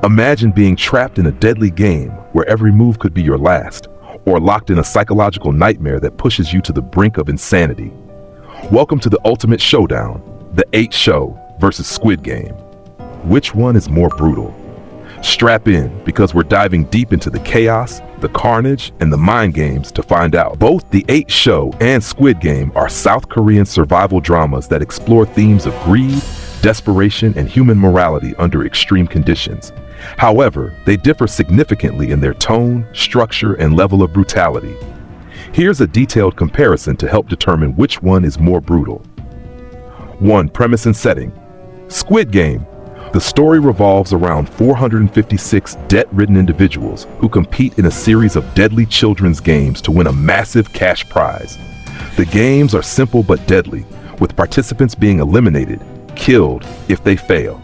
Imagine being trapped in a deadly game where every move could be your last, or locked in a psychological nightmare that pushes you to the brink of insanity. Welcome to the ultimate showdown, the 8 Show versus Squid Game. Which one is more brutal? Strap in, because we're diving deep into the chaos, the carnage, and the mind games to find out. Both the 8 Show and Squid Game are South Korean survival dramas that explore themes of greed, desperation, and human morality under extreme conditions. However, they differ significantly in their tone, structure, and level of brutality. Here's a detailed comparison to help determine which one is more brutal. 1. Premise and setting. Squid Game. The story revolves around 456 debt-ridden individuals who compete in a series of deadly children's games to win a massive cash prize. The games are simple but deadly, with participants being eliminated, killed if they fail.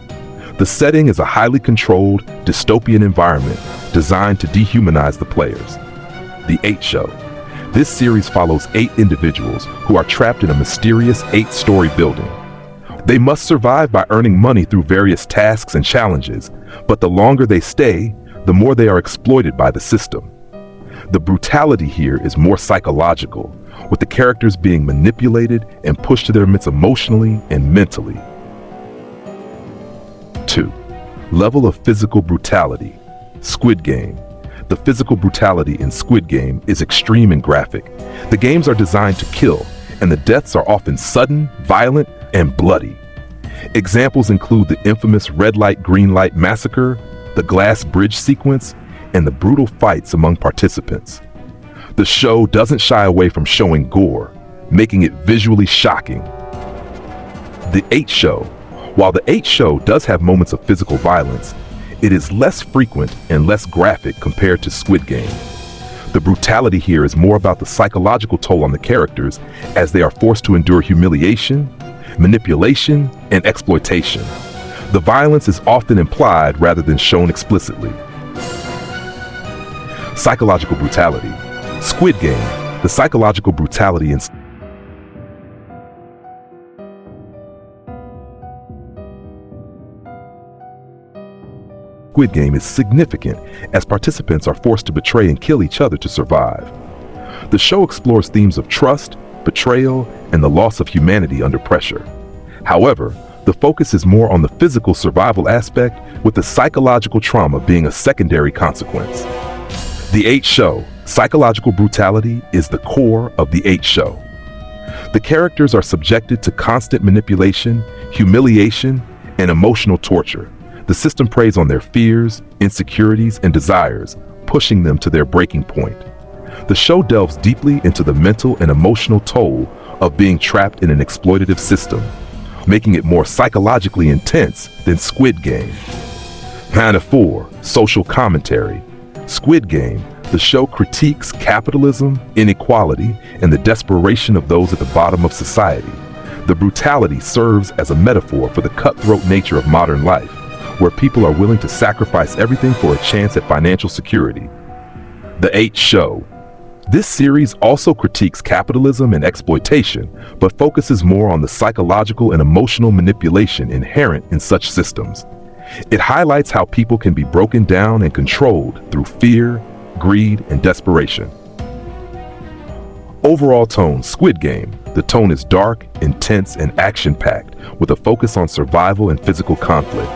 The setting is a highly controlled, dystopian environment designed to dehumanize the players. The 8 Show. This series follows 8 individuals who are trapped in a mysterious 8-story building. They must survive by earning money through various tasks and challenges, but the longer they stay, the more they are exploited by the system. The brutality here is more psychological, with the characters being manipulated and pushed to their limits emotionally and mentally. 2. Level of physical brutality. Squid Game. The physical brutality in Squid Game is extreme and graphic. The games are designed to kill, and the deaths are often sudden, violent, and bloody. Examples include the infamous red light, green light massacre, the glass bridge sequence, and the brutal fights among participants. The show doesn't shy away from showing gore, making it visually shocking. The 8 Show. While the 8 Show does have moments of physical violence, it is less frequent and less graphic compared to Squid Game. The brutality here is more about the psychological toll on the characters as they are forced to endure humiliation, manipulation, and exploitation. The violence is often implied rather than shown explicitly. Psychological brutality. Squid Game. The psychological brutality in Squid Game is significant as participants are forced to betray and kill each other to survive. The show explores themes of trust, betrayal, and the loss of humanity under pressure. However, the focus is more on the physical survival aspect, with the psychological trauma being a secondary consequence. The 8 Show. Psychological brutality is the core of the 8 Show. The characters are subjected to constant manipulation, humiliation, and emotional torture. The system preys on their fears, insecurities, and desires, pushing them to their breaking point. The show delves deeply into the mental and emotional toll of being trapped in an exploitative system, making it more psychologically intense than Squid Game. 4. Social commentary. Squid Game. The show critiques capitalism, inequality, and the desperation of those at the bottom of society. The brutality serves as a metaphor for the cutthroat nature of modern life, where people are willing to sacrifice everything for a chance at financial security. The 8 Show. This series also critiques capitalism and exploitation, but focuses more on the psychological and emotional manipulation inherent in such systems. It highlights how people can be broken down and controlled through fear, greed, and desperation. Overall tone. Squid Game. The tone is dark, intense, and action-packed, with a focus on survival and physical conflict.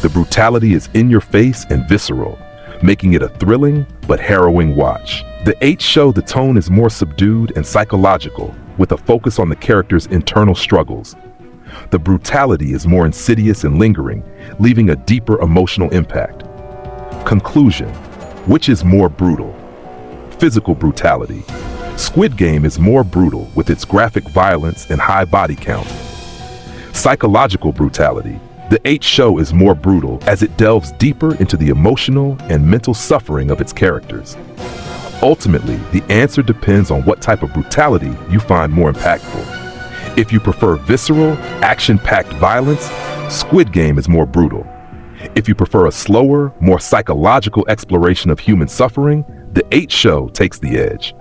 The brutality is in your face and visceral, making it a thrilling but harrowing watch. The 8 Show. The tone is more subdued and psychological, with a focus on the characters' internal struggles. The brutality is more insidious and lingering, leaving a deeper emotional impact. Conclusion. Which is more brutal? Physical brutality. Squid Game is more brutal with its graphic violence and high body count. Psychological brutality. The 8 Show is more brutal as it delves deeper into the emotional and mental suffering of its characters. Ultimately, the answer depends on what type of brutality you find more impactful. If you prefer visceral, action-packed violence, Squid Game is more brutal. If you prefer a slower, more psychological exploration of human suffering, the 8 Show takes the edge.